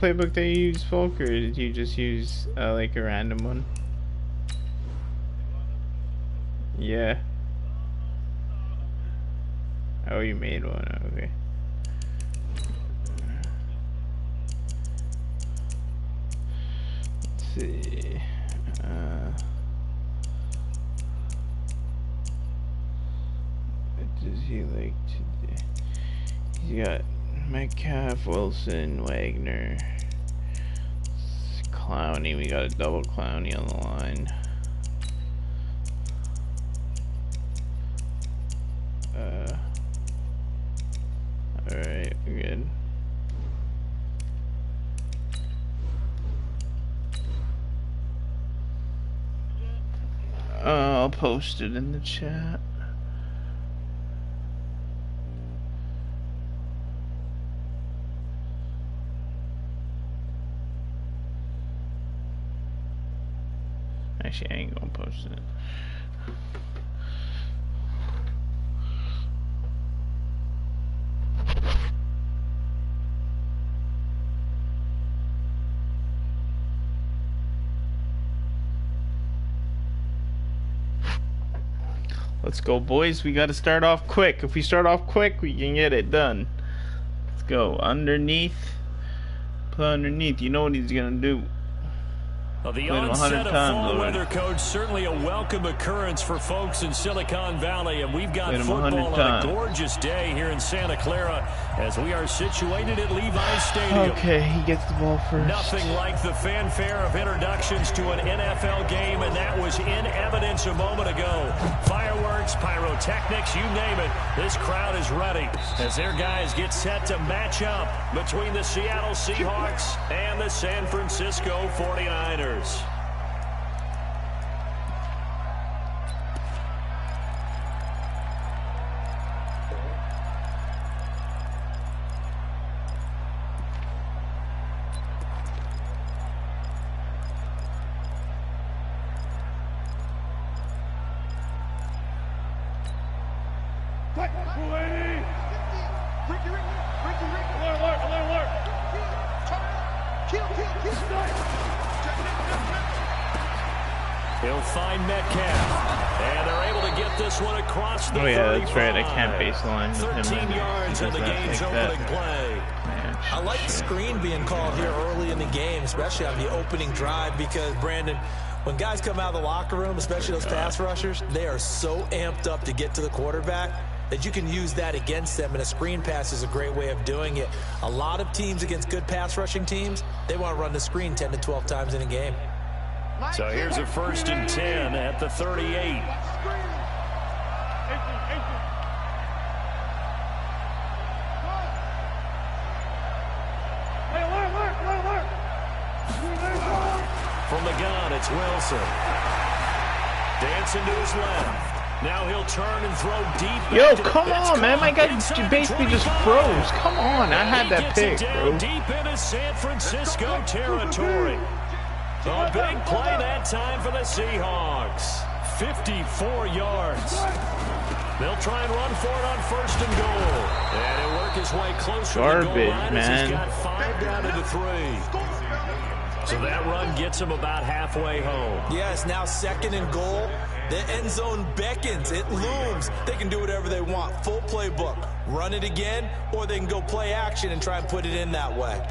playbook that you use, Folk, or did you just use like a random one? Yeah. Oh, you made one. Okay. Let's see. What does he like to do? He's got Metcalf, Wilson, Wagner, Clowney. We got a double Clowney on the line. Alright, we're good. I'll post it in the chat. Actually, I ain't gonna post it. Let's go, boys. We gotta start off quick. If we start off quick, we can get it done. Let's go. Underneath. Put underneath. You know what he's gonna do. Well, the onset of fall weather, Coach, certainly a welcome occurrence for folks in Silicon Valley, and we've got football on a gorgeous day here in Santa Clara as we are situated at Levi's Stadium. Okay, he gets the ball first. Nothing like the fanfare of introductions to an NFL game, and that was in evidence a moment ago. Fireworks, pyrotechnics, you name it. This crowd is ready as their guys get set to match up between the Seattle Seahawks and the San Francisco 49ers. He'll find Metcalf, and they're able to get this one across the 35. Oh yeah, that's right. I can't baseline with 13 him. yards in the game's opening play. Man, I like the screen being called here early in the game, especially on the opening drive, because, Brandon, when guys come out of the locker room, especially those pass rushers, they are so amped up to get to the quarterback that you can use that against them, and a screen pass is a great way of doing it. A lot of teams against good pass rushing teams, they want to run the screen 10 to 12 times in a game. So here's a 1st and 10 at the 38. From the gun, it's Wilson. Dancing to his left. Now he'll turn and throw deep. Yo, come on, man. My guy basically just froze. Come on. I had that pick, bro. Deep into San Francisco territory. A big play that time for the Seahawks. 54 yards. They'll try and run for it on 1st and goal. And he'll work his way closer to the goal line as he's got 5 down to the 3. So that run gets him about halfway home. Yes, now 2nd and goal. The end zone beckons. It looms. They can do whatever they want. Full playbook. Run it again, or they can go play action and try and put it in that way.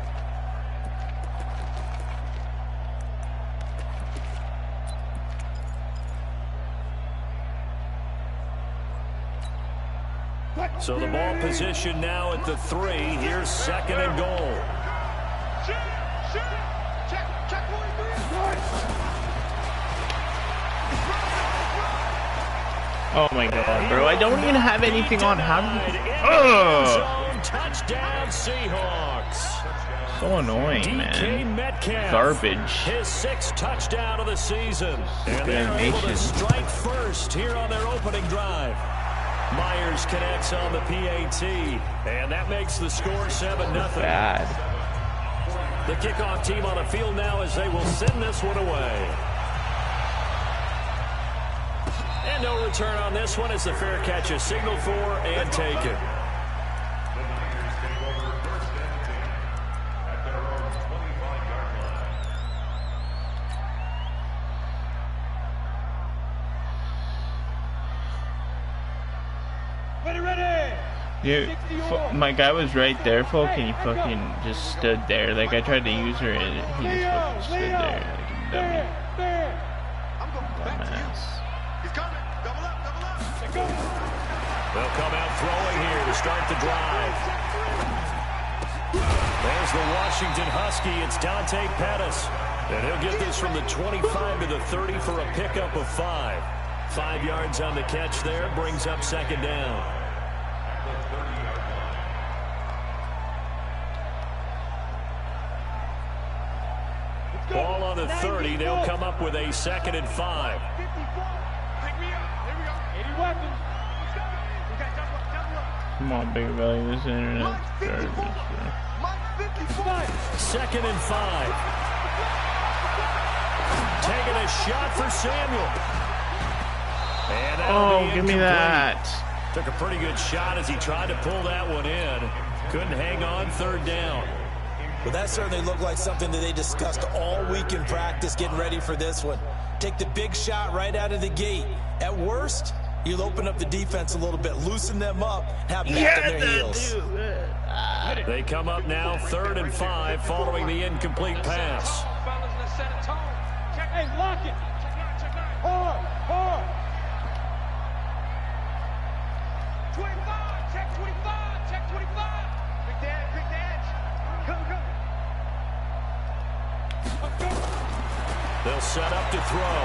So the ball position now at the 3. Here's 2nd and goal. Oh my god, bro. I don't even have anything on. How do you... Touchdown Seahawks. So annoying, man. Metcalf, garbage. His 6th touchdown of the season. And they're able to strike first here on their opening drive. Myers connects on the PAT, and that makes the score 7-0. Bad. The kickoff team on the field now as they will send this one away. And no return on this one as the fair catch is signaled for and taken. Dude, my guy was right there, folk, and he fucking just stood there. Like, I tried to use her, and he just fucking stood there like a dummy. Dumbass. They'll come out throwing here to start the drive. There's the Washington Husky. It's Dante Pettis. And he'll get this from the 25 to the 30 for a pickup of 5. 5 yards on the catch there. Brings up second down. Ball on the 30. They'll come up with a 2nd and 5. Come on, big value. This internet garbage. 2nd and 5. Taking a shot for Samuel. And oh, give me that. Took a pretty good shot as he tried to pull that one in. Couldn't hang on 3rd down. Well, that certainly looked like something that they discussed all week in practice, getting ready for this one. Take the big shot right out of the gate. At worst, you'll open up the defense a little bit, loosen them up, have them back on their heels. They come up now 3rd and 5 following the incomplete pass. Hey, lock it. Hard. 25, check 25, check 25. Big dad. Go. They'll set up to throw.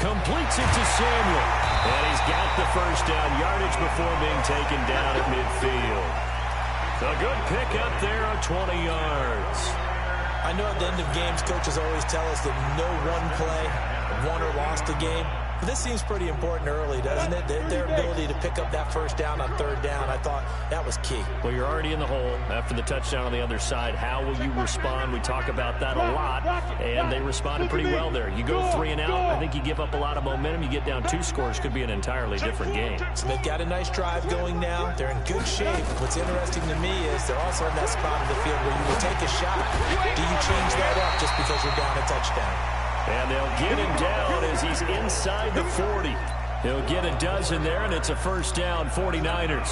Completes it to Samuel. And he's got the first down yardage before being taken down at midfield. A good pick up there of 20 yards. I know at the end of games, coaches always tell us that no one play won or lost a game. But this seems pretty important early, doesn't it? Their ability to pick up that first down on 3rd down, I thought that was key. Well, you're already in the hole after the touchdown on the other side. How will you respond? We talk about that a lot, and they responded pretty well there. You go 3 and out, I think you give up a lot of momentum. You get down 2 scores, could be an entirely different game. So they've got a nice drive going now. They're in good shape. What's interesting to me is they're also in that spot of the field where you will take a shot. Do you change that up just because you're down a touchdown? And they'll get him down as he's inside the 40. He'll get a dozen there, and it's a first down, 49ers.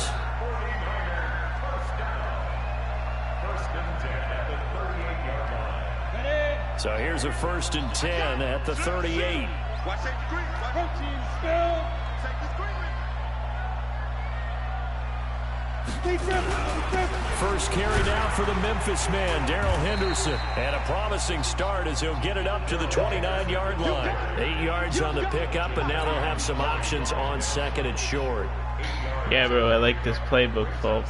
So here's a 1st and 10 at the 38. First carry now for the Memphis man, Darrell Henderson. And a promising start as he'll get it up to the 29-yard line. 8 yards on the pickup, and now they'll have some options on 2nd and short. Yeah, bro, I like this playbook, folks.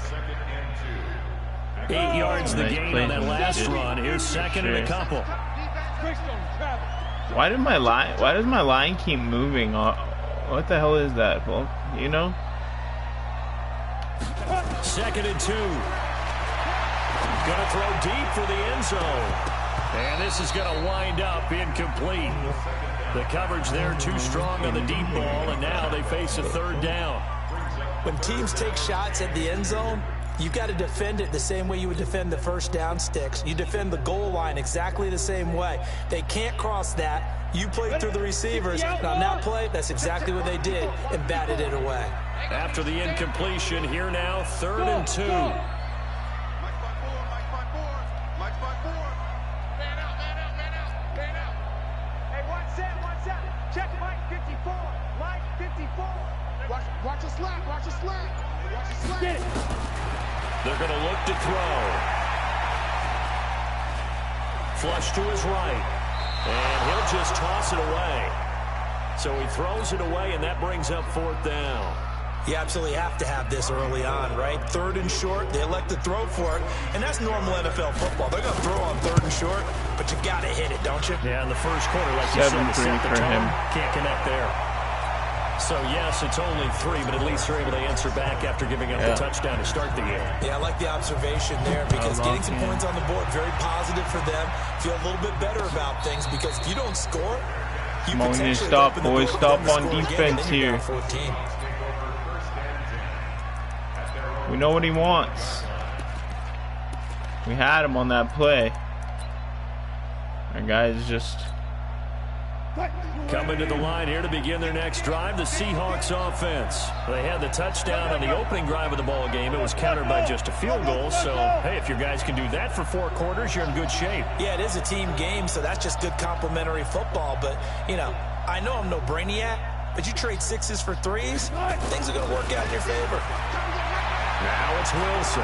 8 yards the gain on that last run. Here's 2nd and a couple. Why does my line keep moving? What the hell is that, folks? You know? 2nd and 2. Gonna throw deep for the end zone. And this is gonna wind up incomplete. The coverage there too strong on the deep ball, and now they face a 3rd down. When teams take shots at the end zone, you've got to defend it the same way you would defend the first down sticks. You defend the goal line exactly the same way. They can't cross that. You played through the receivers. And on that play, that's exactly what they did and batted it away. After the incompletion, here now, 3rd and 2. Watch a slack. Get it. They're going to look to throw. Flush to his right. And he'll just toss it away. So he throws it away, and that brings up 4th down. You absolutely have to have this early on, right? 3rd and short, they elect to throw for it, and that's normal NFL football. They're going to throw on 3rd and short, but you got to hit it, don't you? Yeah, in the first quarter, like you said, to set the tone, can't connect there. So, yes, it's only 3, but at least they're able to answer back after giving up the touchdown to start the game. Yeah, I like the observation there because getting some points on the board, very positive for them. Feel a little bit better about things because if you don't score, you potentially stop, boys. Stop on defense here. We know what he wants. We had him on that play. Our guys just Coming to the line here to begin their next drive, the Seahawks offense. They had the touchdown on the opening drive of the ball game. It was countered by just a field goal. So, hey, if your guys can do that for 4 quarters, you're in good shape. Yeah, it is a team game, so that's just good complimentary football. But, you know, I know I'm no brainiac, but you trade 6s for 3s, things are going to work out in your favor. Now it's Wilson.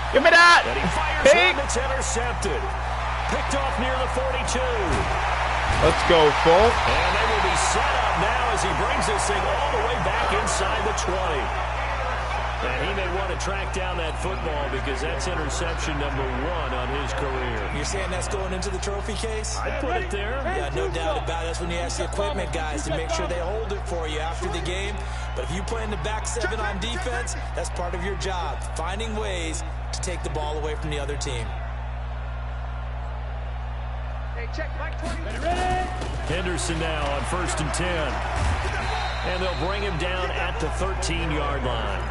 Give me that! And he fires one that's intercepted. Picked off near the 42. Let's go, Full. And they will be set up now as he brings this thing all the way back inside the 20. And he may want to track down that football because that's interception number 1 on his career. You're saying that's going into the trophy case? I put it there. Yeah, no doubt about it. That's when you ask the equipment guys to make sure they hold it for you after the game. But if you play in the back 7 on defense, that's part of your job, finding ways to take the ball away from the other team. Check, Mike 20. Henderson now on 1st and 10. And they'll bring him down at the 13-yard line.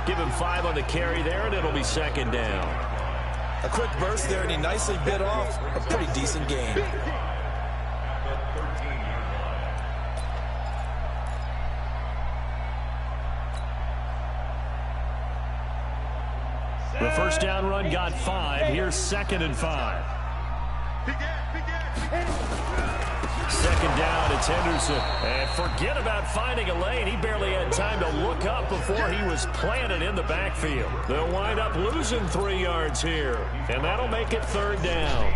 Give him 5 on the carry there, and it'll be 2nd down. A quick burst there, and he nicely bit off a pretty decent gain. The first down run got 5. Here's 2nd and 5. 2nd down, it's Henderson. And forget about finding a lane. He barely had time to look up before he was planted in the backfield. They'll wind up losing 3 yards here. And that'll make it 3rd down.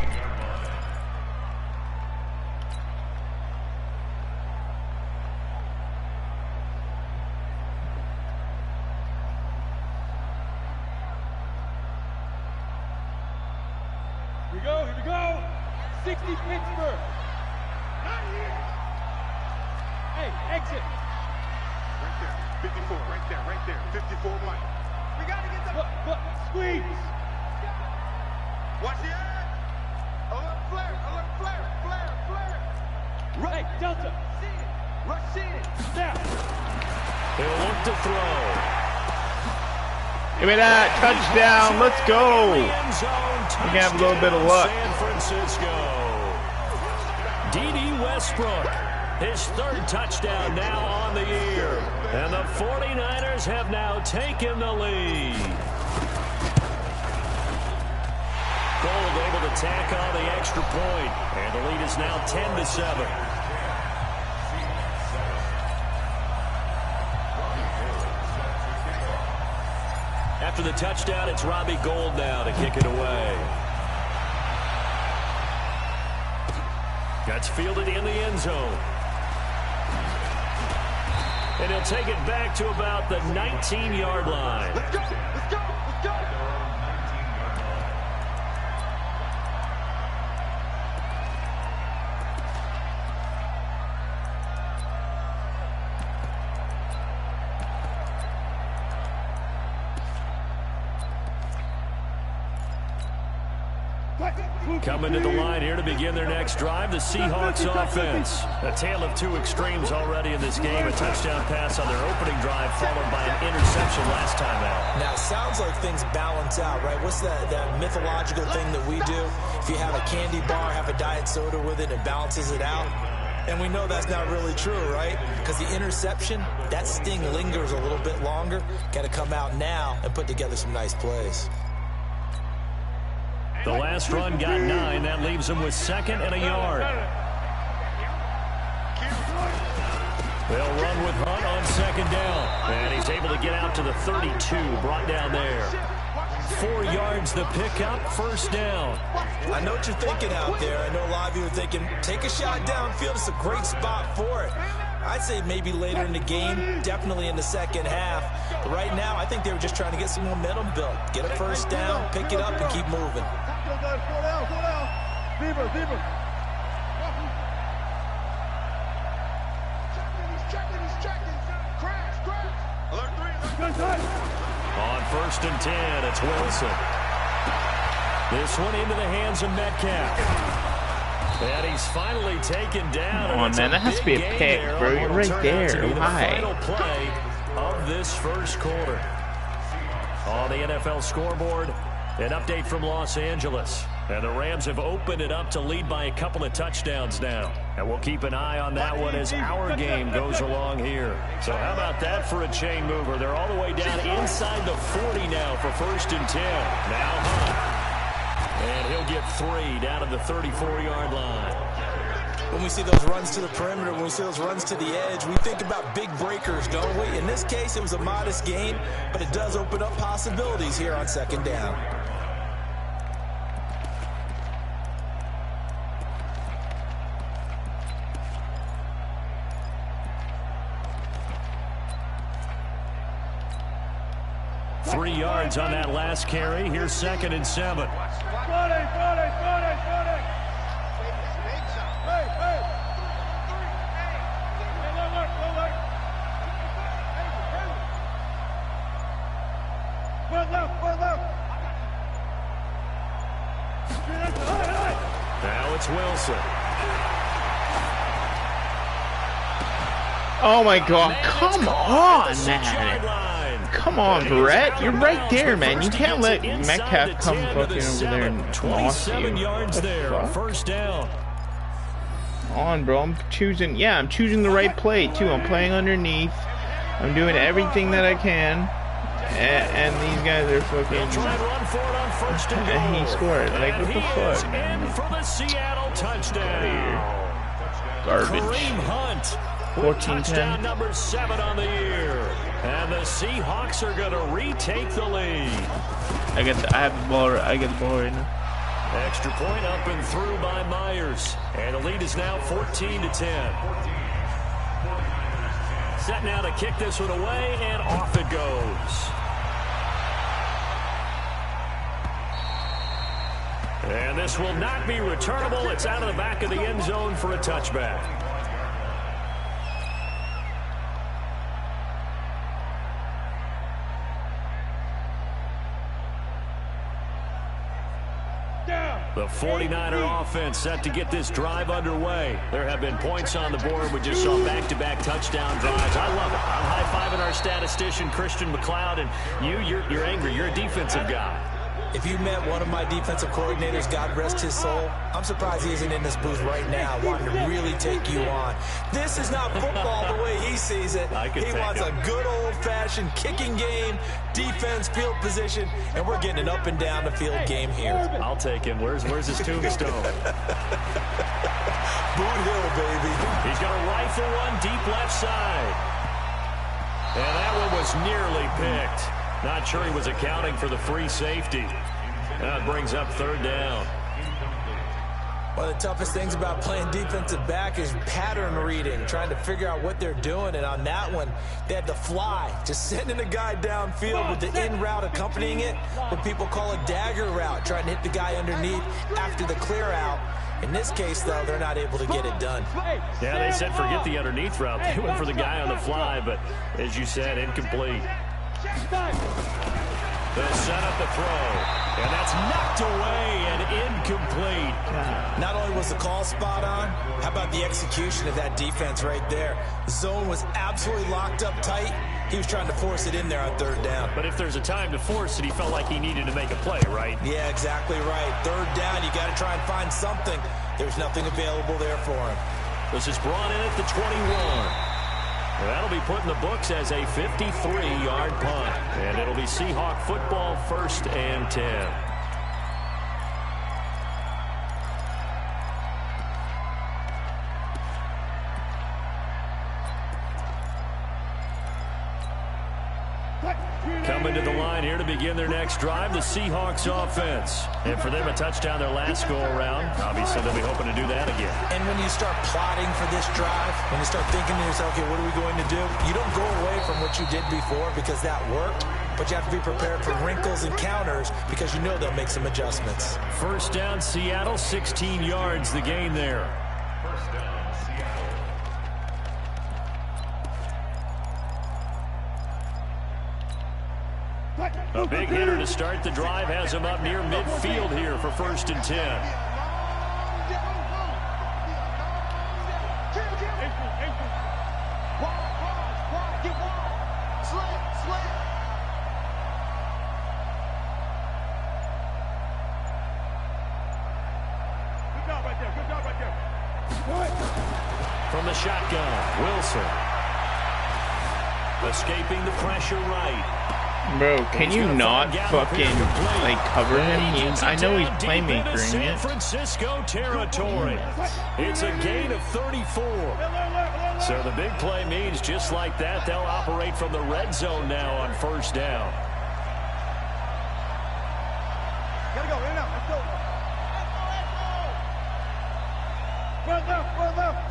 Here we go. 60 Pittsburgh. Not here. Hey, exit. Right there, 54, right there, 54 Mike. We got to get the squeeze. Watch the eye. Alert flare. Right, Delta. See it. Rush, see it. Now. They'll look to throw. Give me that. Touchdown. Let's go. We can have a little bit of luck. San Francisco. D.D. Westbrook, his 3rd touchdown now on the year. And the 49ers have now taken the lead. Gold able to tack on the extra point. And the lead is now 10-7. After the touchdown, it's Robbie Gould now to kick it away. That's fielded in the end zone. And he'll take it back to about the 19-yard line. Let's go. Coming to the line here to begin their next drive, the Seahawks offense. A tale of 2 extremes already in this game. A touchdown pass on their opening drive followed by an interception last time out. Now, it sounds like things balance out, right? What's that mythological thing that we do? If you have a candy bar, have a diet soda with it, it balances it out. And we know that's not really true, right? Because the interception, that sting lingers a little bit longer. Got to come out now and put together some nice plays. The last run got 9. That leaves him with 2nd and a yard. They'll run with Hunt on 2nd down. And he's able to get out to the 32, brought down there. 4 yards the pickup, 1st down. I know what you're thinking out there. I know a lot of you are thinking, take a shot downfield. It's a great spot for it. I'd say maybe later in the game, definitely in the 2nd half. But right now, I think they were just trying to get some momentum built. Get a 1st down, pick it up, and keep moving. Slow down. Beaver. He's checking. Crash. Alert 3. On 1st and 10, it's Wilson. This one into the hands of Metcalf. And he's finally taken down. Come on, man. That has to be a pick, bro. You're right there. Why? The final play of this 1st quarter. On the NFL scoreboard, an update from Los Angeles. And the Rams have opened it up to lead by a couple of touchdowns now. And we'll keep an eye on that one as our game goes along here. So how about that for a chain mover? They're all the way down inside the 40 now for 1st and 10. Now Hunt. And he'll get 3 down to the 34-yard line. When we see those runs to the perimeter, when we see those runs to the edge, we think about big breakers, don't we? In this case, it was a modest gain, but it does open up possibilities here on 2nd down. Three yards on that last carry. Here's 2nd and 7. Now it's Wilson. Oh my God! Come on, man! Come on, Brett. You're right there, man. You can't let Metcalf come fucking over there and lost you. 27 yards there on 1st down. On, bro. I'm choosing. Yeah, I'm choosing the right play too. I'm playing underneath. I'm doing everything that I can. And these guys are fucking. Try and run for it on 1st and And he scored. Like, what the fuck? In for the Seattle touchdown. Garbage. Kareem Hunt. 14-10. Touchdown number 7 on the year. And the Seahawks are going to retake the lead. I get the ball right now. Extra point up and through by Myers. And the lead is now 14-10. Set now to kick this one away, and off it goes. And this will not be returnable. It's out of the back of the end zone for a touchback. The 49er offense set to get this drive underway. There have been points on the board. We just saw back-to-back touchdown drives. I love it. I'm high-fiving our statistician, Christian McLeod, and you're angry. You're a defensive guy. If you met one of my defensive coordinators, God rest his soul, I'm surprised he isn't in this booth right now wanting to really take you on. This is not football the way he sees it. He wants a good old-fashioned kicking game, defense, field position, and we're getting an up-and-down-the-field game here. I'll take him. Where's his tombstone? Boot Hill, baby. He's going to rifle one deep left side. And that one was nearly picked. Not sure he was accounting for the free safety. That brings up 3rd down. One of the toughest things about playing defensive back is pattern reading, trying to figure out what they're doing. And on that one, they had to fly, just sending a guy downfield with the in route accompanying it, what people call a dagger route, trying to hit the guy underneath after the clear out. In this case, though, they're not able to get it done. Yeah, they said forget the underneath route. They went for the guy on the fly, but as you said, incomplete. They'll set up the throw, and that's knocked away and incomplete. Not only was the call spot on, how about the execution of that defense right there? The zone was absolutely locked up tight. He was trying to force it in there on 3rd down. But if there's a time to force it, he felt like he needed to make a play, right? Yeah, exactly right. 3rd down, you got to try and find something. There's nothing available there for him. This is brought in at the 21. That'll be put in the books as a 53-yard punt. And it'll be Seahawk football 1st and 10. Coming to the line here to begin their next drive, the Seahawks offense. And for them, a touchdown their last go-around. Obviously, they'll be hoping to do that again. And when you start plotting for this drive, when you start thinking to yourself, okay, what are we going to do? You don't go away from what you did before because that worked, but you have to be prepared for wrinkles and counters because you know they'll make some adjustments. 1st down, Seattle, 16 yards, the gain there. A big hitter to start the drive has him up near midfield here for 1st and 10. From the shotgun, Wilson. Escaping the pressure right. Bro, can you not fucking, like, cover him? I know he's playmakering San it. Francisco territory. It's a gain of 34. So the big play means just like that, they'll operate from the red zone now on first down. Gotta go, in and out, let's go. Run left, run left.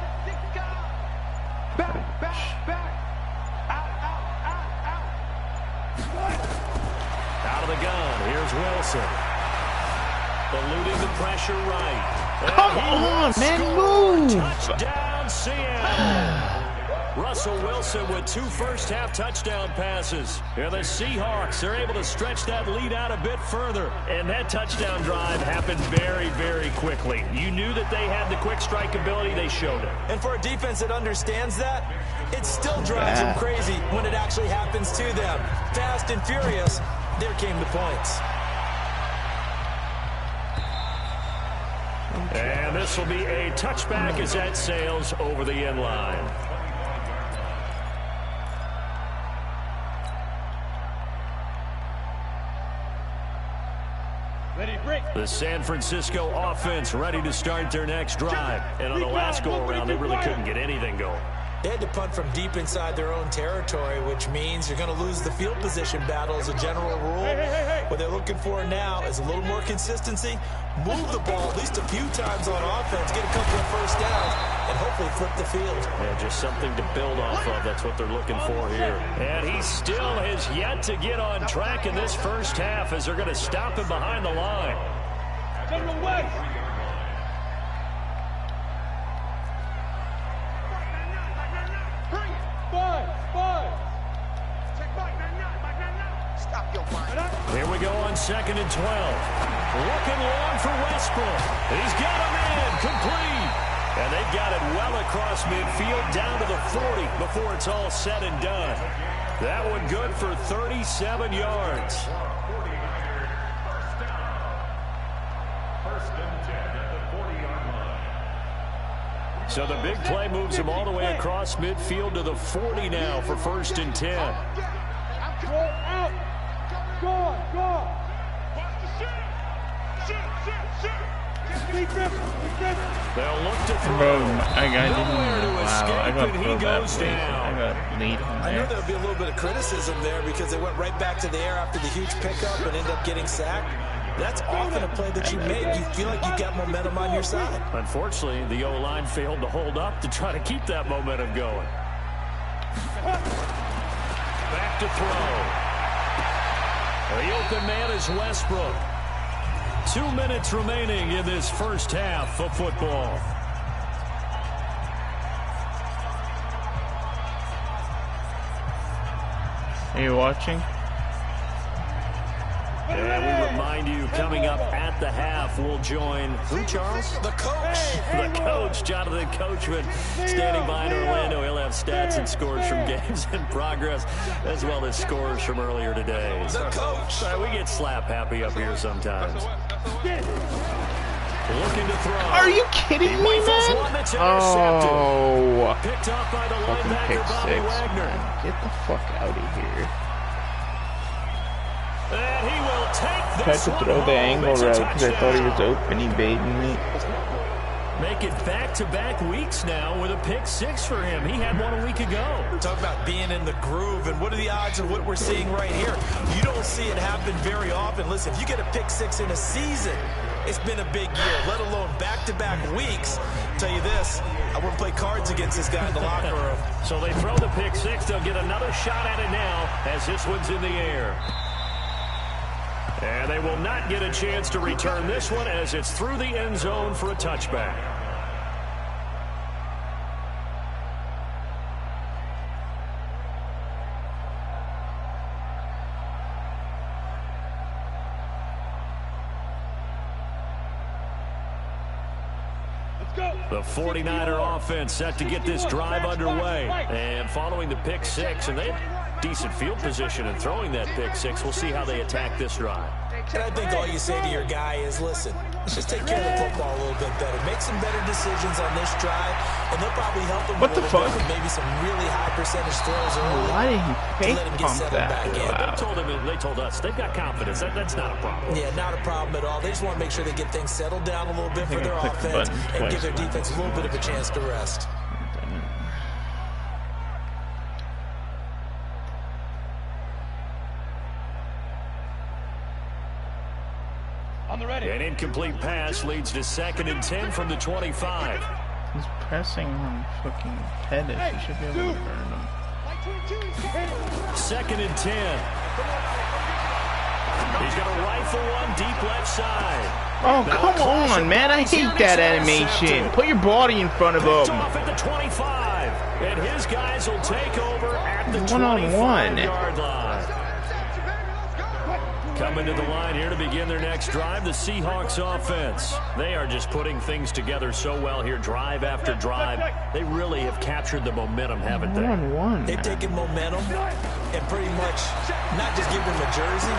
Back, back, back. Out of the gun, here's Wilson. Eluding the pressure right. Come on, man, move! Touchdown, Seattle. Russell Wilson with 2 first-half touchdown passes. Here the Seahawks are able to stretch that lead out a bit further. And that touchdown drive happened very, very quickly. You knew that they had the quick strike ability. They showed it. And for a defense that understands that, it still drives them crazy when it actually happens to them. Fast and furious, there came the points. And this will be a touchback as that sails over the end line. The San Francisco offense ready to start their next drive. And on the last go-around, they really couldn't get anything going. They had to punt from deep inside their own territory, which means you're going to lose the field position battle as a general rule. What they're looking for now is a little more consistency, move the ball at least a few times on offense, get a couple of first downs, and hopefully flip the field. Yeah, just something to build off of. That's what they're looking for here. And he still has yet to get on track in this first half as they're going to stop him behind the line. Here we go on 2nd and 12. Looking long for Westbrook. He's got him in, complete. And they've got it well across midfield down to the 40 before it's all said and done. That one good for 37 yards. So the big play moves him all the way across midfield to the 40 now for 1st and 10. Out. Go on, go on. They'll look to throw. Bro, I got Nowhere to escape, I got and he pulled that goes place. down. I got lead on I know there. there'll be a little bit of criticism there because they went right back to the air after the huge pickup and ended up getting sacked. That's often a play that you make. You feel like you've got momentum on your side. Unfortunately, the O-line failed to hold up to try to keep that momentum going. Back to throw. The open man is Westbrook. 2 minutes remaining in this first half of football. Are you watching? And we remind you, coming up at the half, we'll join who, Charles? The coach. The coach, Jonathan Coachman, standing by in Orlando. He'll have stats and scores from games in progress, as well as scores from earlier today. The coach. Sorry, we get slap happy up here sometimes. Looking to throw. Are you kidding me, Rifles man? one that's intercepted. Oh, Picked off by the fucking pick linebacker, Bobby 6, Wagner. man. Get the fuck out of here. And he will take Tried this to one throw the home. angle It's a route because I thought he was touchdown. open. He baited me. Make it back-to-back weeks now with a pick 6 for him. He had one a week ago. Talk about being in the groove, and what are the odds of what we're seeing right here? You don't see it happen very often. Listen, if you get a pick 6 in a season, it's been a big year, let alone back-to-back weeks. Tell you this, I wouldn't play cards against this guy in the locker room. So they throw the pick 6. They'll get another shot at it now as this one's in the air. And they will not get a chance to return this one as it's through the end zone for a touchback. The 49er offense set to get this drive underway. And following the pick 6, and they have decent field position in throwing that pick 6. We'll see how they attack this drive. And I think all you say to your guy is, listen, let's just take care of the football a little bit better. Make some better decisions on this drive, and they'll probably help him What the fuck? with maybe some really high percentage throws early. Why did he fake let him get pump settled that? back in. Wow. They told us they've got confidence. That's not a problem. Yeah, not a problem at all. They just want to make sure they get things settled down a little bit for their clicked the offense button and twice. give their defense a little bit of a chance to rest. On the ready. An incomplete pass leads to 2nd and 10 from the 25. He's pressing on fucking Pettis. He should be able to burn him. 2nd and 10. He's going to rifle one deep left side. Oh, come on, man. I hate that animation. Put your body in front of Picked him. off at the 25. And his guys will take over at the One-on-one. 25-yard line. Coming to the line here to begin their next drive, the Seahawks offense. They are just putting things together so well here, drive after drive. They really have captured the momentum, haven't they? 1-1. They've taken momentum and pretty much not just give him a jersey,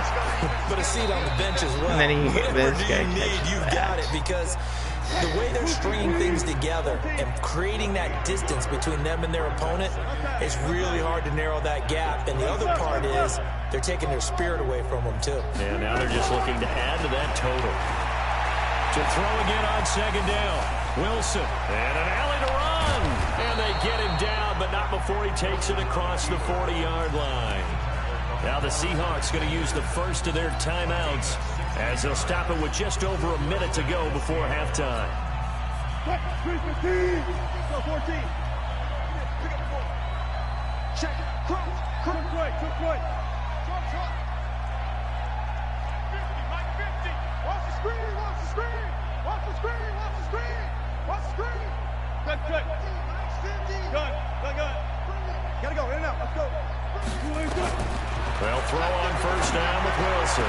but a seat on the bench as well. And then Whatever this do guy you need, catches you've got it, because the way they're stringing things together and creating that distance between them and their opponent is really hard to narrow that gap. And the other part is they're taking their spirit away from them, too. And now they're just looking to add to that total. To throw again on 2nd down. Wilson. And an alley to run. And they get him down, but not before he takes it across the 40-yard line. Now the Seahawks going to use the first of their timeouts as they'll stop it with just over a minute to go before halftime. 3:15. Go 14. Pick up 4. Check. Crook right. Crook right. Truck. 50. Mike 50. Watch the screen. Watch the screen. Watch the screen. Watch the screen. Watch the screen. Cut. Gun. Gotta go. In and out. Let's go. They'll throw on 1st down with Wilson.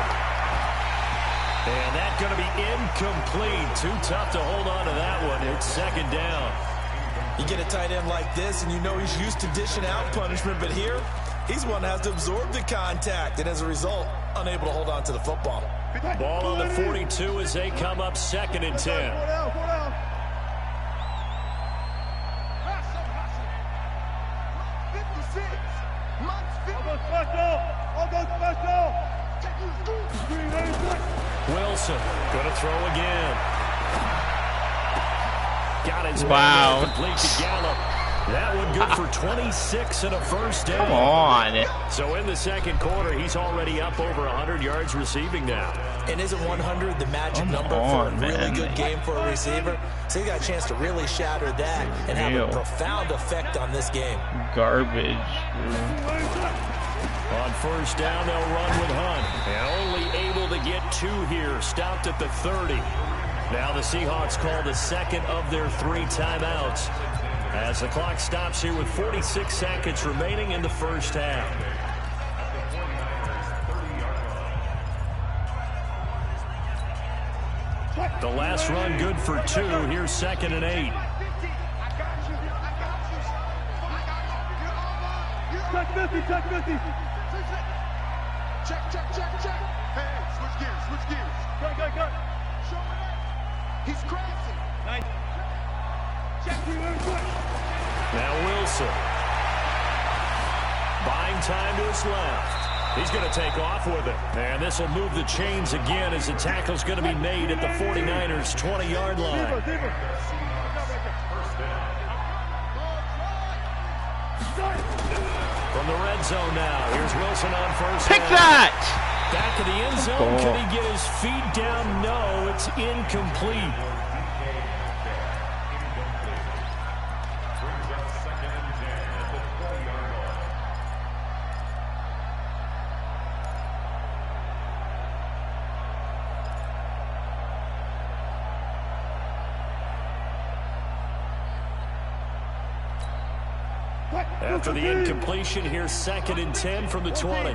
And that's going to be incomplete. Too tough to hold on to that one. It's 2nd down. You get a tight end like this, and you know he's used to dishing out punishment, but here, he's one that has to absorb the contact, and as a result, unable to hold on to the football. Ball on the 42 as they come up 2nd and 10. Go down. 56. Mike's 50. Almost special. Wilson going to throw again. Got his Wow. man complete to Gallup. That one good for 26 and a 1st down. Come on. So in the 2nd quarter, he's already up over 100 yards receiving now. And isn't 100 the magic Come number on, for a really man. good game for a receiver? So he got a chance to really shatter that and have Real. a profound effect on this game. Garbage. On 1st down, they'll run with Hunt. And only able to get 2 here. Stopped at the 30. Now the Seahawks call the 2nd of their 3 timeouts as the clock stops here with 46 seconds remaining in the 1st half. The last run good for 2. Here's 2nd and 8. Check 50. Check. Hey, switch gears. Cut. Show me that. He's crazy. Nice. Check you very quick. Now Wilson. Buying time to his left. He's going to take off with it. And this will move the chains again as the tackle's going to be made at the 49ers' 20-yard line. Deeper. From the red zone now, here's Wilson on 1st Pick down. that! Back of the end zone. Can he get his feet down? No, it's incomplete. After the incompletion, here's 2nd and 10 from the 20.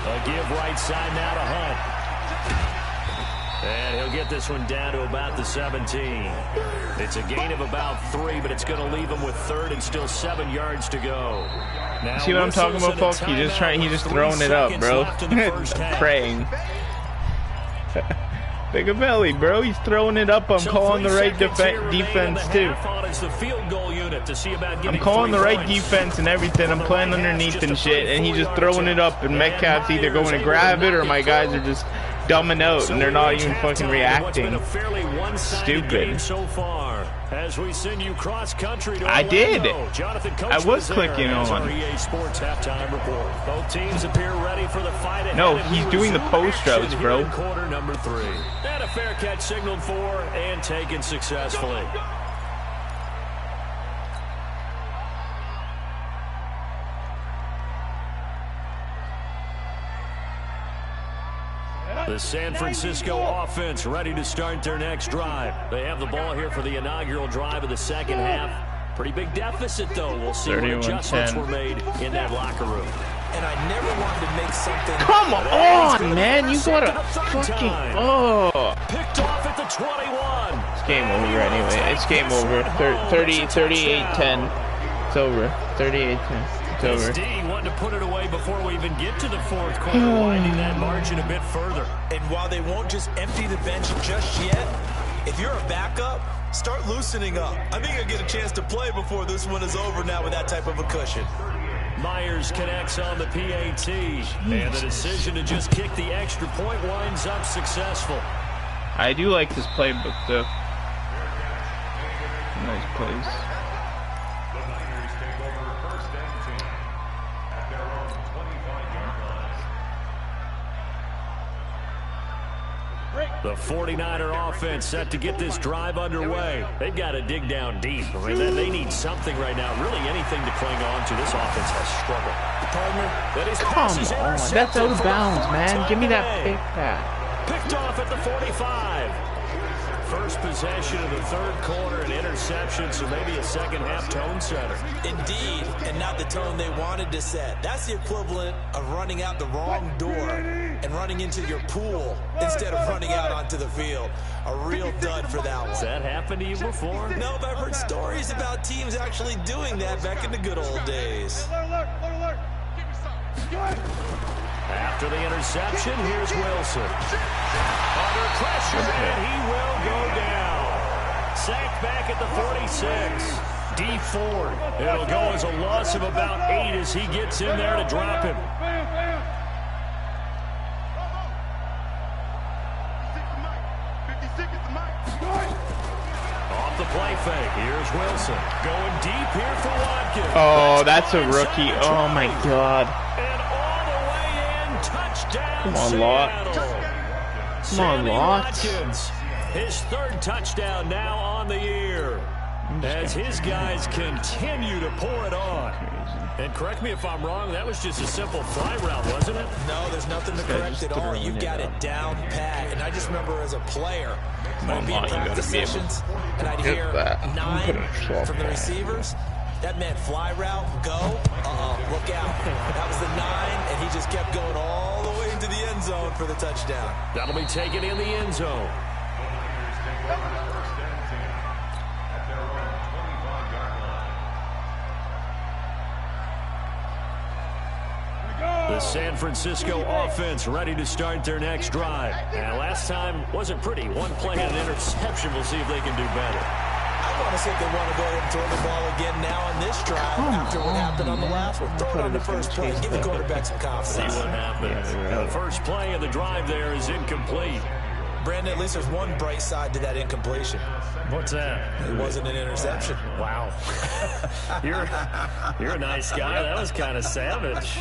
A give right side now to Hunt. And he'll get this one down to about the 17. It's a gain of about 3, but it's going to leave him with 3rd and still 7 yards to go. Now, see what I'm talking about, folks? He's just throwing it up, bro. Praying. Big a belly, bro. He's throwing it up. I'm calling the right defense too. I'm calling the right defense and everything. I'm playing underneath and shit, and he's just throwing it up. And Metcalf's either going to grab it, or my guys are just dumbing out and they're not even fucking reacting. Stupid. So far, as we send you cross country to I did. I was clicking on. Sports halftime report. Both teams appear ready for the fight. No, he's doing the post routes, bro. Quarter number 3. And a fair catch signaled for and taken successfully. The San Francisco offense ready to start their next drive. They have the ball here for the inaugural drive of the second half. Pretty big deficit, though. We'll see what adjustments were made in that locker room. And I never wanted to make something. Come on, man. You gotta fucking. Oh. Picked off at the 21. It's game over anyway. It's game over. 38-10. It's over. 38-10. It's over. D wanted to put it away before we even get to the 4th quarter, winding that margin a bit further. And while they won't just empty the bench just yet, if you're a backup, start loosening up. I think you'll get a chance to play before this one is over now with that type of a cushion. Myers connects on the PAT, and the decision to just kick the extra point winds up successful. I do like this playbook, though. Nice plays. The 49er offense set to get this drive underway. They've got to dig down deep. I mean, they need something right now, really anything to cling on to. This offense has struggled. Come on, that's out of bounds, man. Give me that big pass. Picked off at the 45. First possession of the 3rd quarter, an interception, so maybe a second half tone setter. Indeed, and not the tone they wanted to set. That's the equivalent of running out the wrong door and running into your pool instead of running out onto the field. A real dud for that one. Has that happened to you before? No, but I've heard stories about teams actually doing that back in the good old days. After the interception, here's Wilson. Under pressure, and he will go down. Sacked back at the 46. D Ford. It'll go as a loss of about 8 as he gets in there to drop him. Off the play fake. Here's Wilson. Going deep here for Watkins. Oh, that's a rookie. Oh, my God. And all the way in. Touchdown, Come on, Lott. Come on, Lott. Watkins, his 3rd touchdown now on the year. As his guys continue to pour it on. And correct me if I'm wrong, that was just a simple fly route, wasn't it? No, there's nothing to correct at all. You got it down pat. And I just remember as a player, I'd be in practice sessions, and I'd hear 9 from the receivers. That meant fly route, go, look out. That was the 9, and he just kept going all the way into the end zone for the touchdown. That'll be taken in the end zone. The San Francisco offense ready to start their next drive. And last time wasn't pretty. One play and an interception. We'll see if they can do better. I want to see if they want to go ahead and throw the ball again now in this drive after what happened on the last one. Throw it on the first play. Give the quarterback some confidence. See what happens. The first play of the drive there is incomplete. Brandon, at least there's one bright side to that incompletion. What's that? It wasn't an interception. Wow. You're a nice guy. That was kind of savage.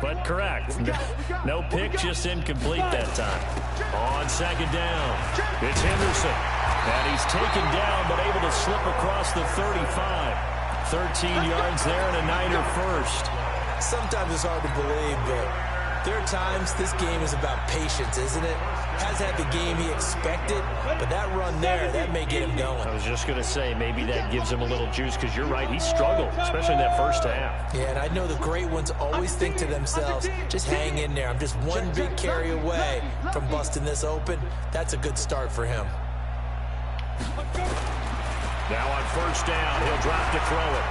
But correct. No pick, just incomplete that time. On second down, it's Henderson. And he's taken down, but able to slip across the 35. 13 yards there and a Niner first. Sometimes it's hard to believe, but There are times this game is about patience, isn't it? Has had the game he expected, but that run there, that may get him going. I was just going to say, maybe that gives him a little juice, because you're right, he struggled, especially in that first half. Yeah, and I know the great ones always think to themselves, just hang in there. I'm just one big carry away from busting this open. That's a good start for him. Now on first down, he'll drop to throw it.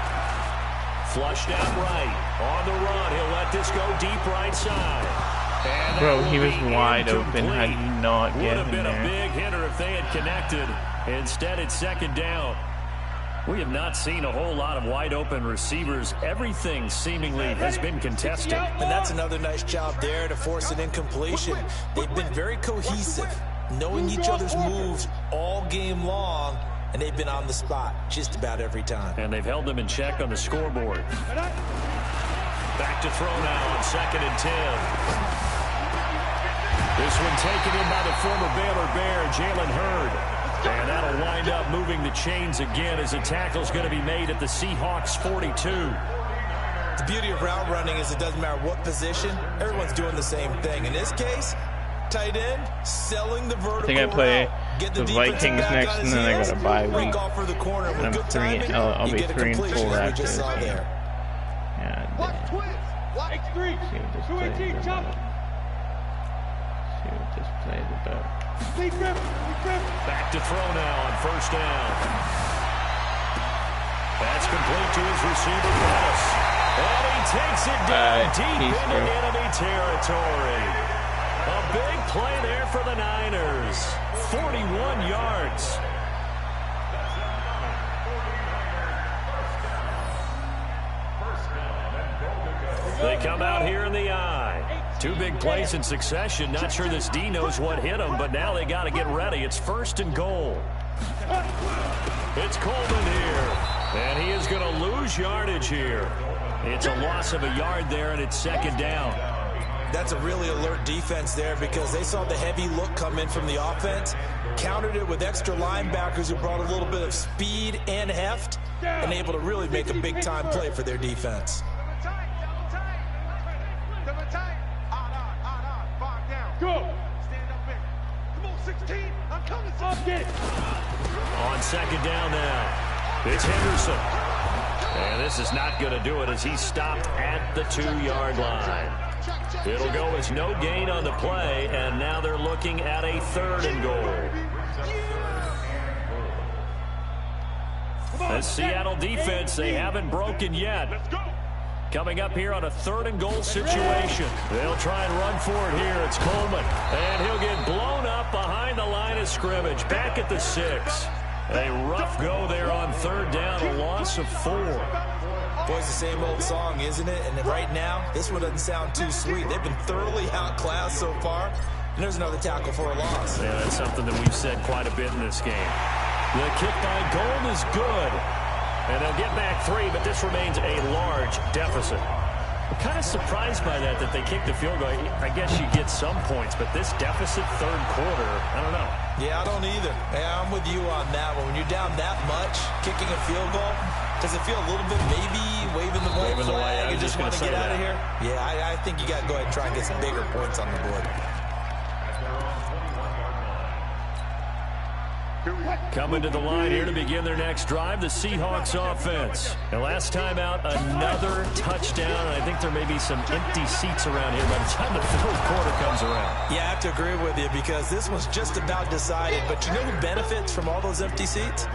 Flushed out right. On the run, he'll let this go deep right side. Bro, he was wide open. How do you not get him there? Would have been a big hitter if they had connected. Instead, it's second down. We have not seen a whole lot of wide open receivers. Everything seemingly has been contested. And that's another nice job there to force an incompletion. They've been very cohesive, knowing each other's moves all game long, and they've been on the spot just about every time. And they've held them in check on the scoreboard. Back to throw now on 2nd and 10. This one taken in by the former Baylor Bear, Jalen Hurd. And that'll wind up moving the chains again as a tackle's going to be made at the Seahawks 42. The beauty of route running is it doesn't matter what position, everyone's doing the same thing. In this case, tight end, selling the vertical. I think I play route, the Vikings next, and then I got a bye week. And I'm I'll be 3-4 after this game. Yeah, see what this plays about. Back to throw now on first down. That's complete to his receiver, Pettis. And he takes it down deep into enemy territory. A big play there for the Niners. 41 yards. They come out here in the eye. 2 big plays in succession. Not sure this D knows what hit him, but now they got to get ready. It's 1st and goal. It's Coleman here. And he is going to lose yardage here. It's a loss of a yard there, and it's 2nd down. That's a really alert defense there because they saw the heavy look come in from the offense, countered it with extra linebackers who brought a little bit of speed and heft, and able to really make a big-time play for their defense. Go. Stand up big. Come on, 16. I'm coming, 16. On 2nd down now, it's Henderson. And this is not going to do it as he's stopped at the 2-yard line. It'll go as no gain on the play, and now they're looking at a 3rd and goal. The Seattle defense, they haven't broken yet. Coming up here on a 3rd and goal situation. They'll try and run for it here. It's Coleman. And he'll get blown up behind the line of scrimmage. Back at the 6. A rough go there on 3rd down. A loss of 4. Boy, it's the same old song, isn't it? And right now, this one doesn't sound too sweet. They've been thoroughly outclassed so far. And there's another tackle for a loss. Yeah, that's something that we've said quite a bit in this game. The kick by Gold is good. And they'll get back 3, but this remains a large deficit. I'm kind of surprised by that they kicked the field goal. I guess you get some points, but this deficit 3rd quarter, I don't know. Yeah, I don't either. Yeah, I'm with you on that one. When you're down that much, kicking a field goal, does it feel a little bit maybe waving the white flag and just want to get out of here? Yeah, I think you got to go ahead and try and get some bigger points on the board. Coming to the line here to begin their next drive, the Seahawks offense. And last time out, another touchdown. And I think there may be some empty seats around here by the time the 4th quarter comes around. Yeah, I have to agree with you because this one's just about decided. But you know who benefits from all those empty seats?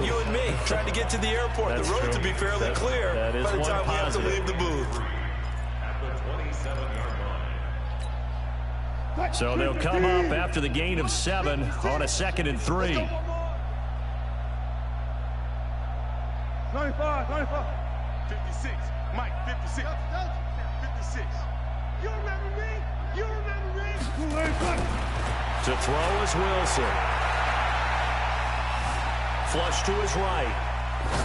You and me, trying to get to the airport. That's the road true. to be fairly clear that is by the time we have to leave the booth. So they'll come up after the gain of 7 on a 2nd and 3. 95, 95. 56. Mike, 56. 56. You remember me? You remember me? To throw is Wilson. Flush to his right.